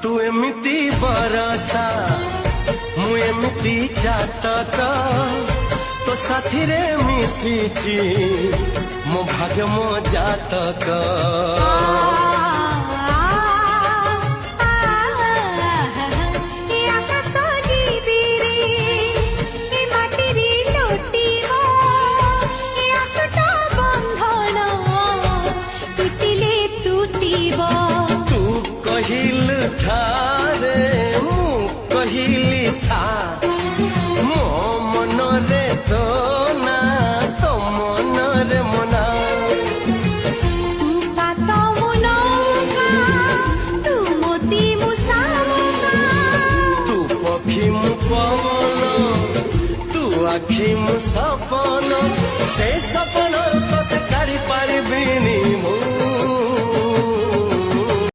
तू एमिति बरसा मु एमिति चातक तो साथी रे मिशिची मो भाग्य मो जातक कहिली था मो मनरे तो ना तो मनरे मना तू पाता मुनौका तू मोती मुसामुका तू पक्षी मु पवन तू आखि मु सपन से सपन तोते काढ़ी पारिबिनी मु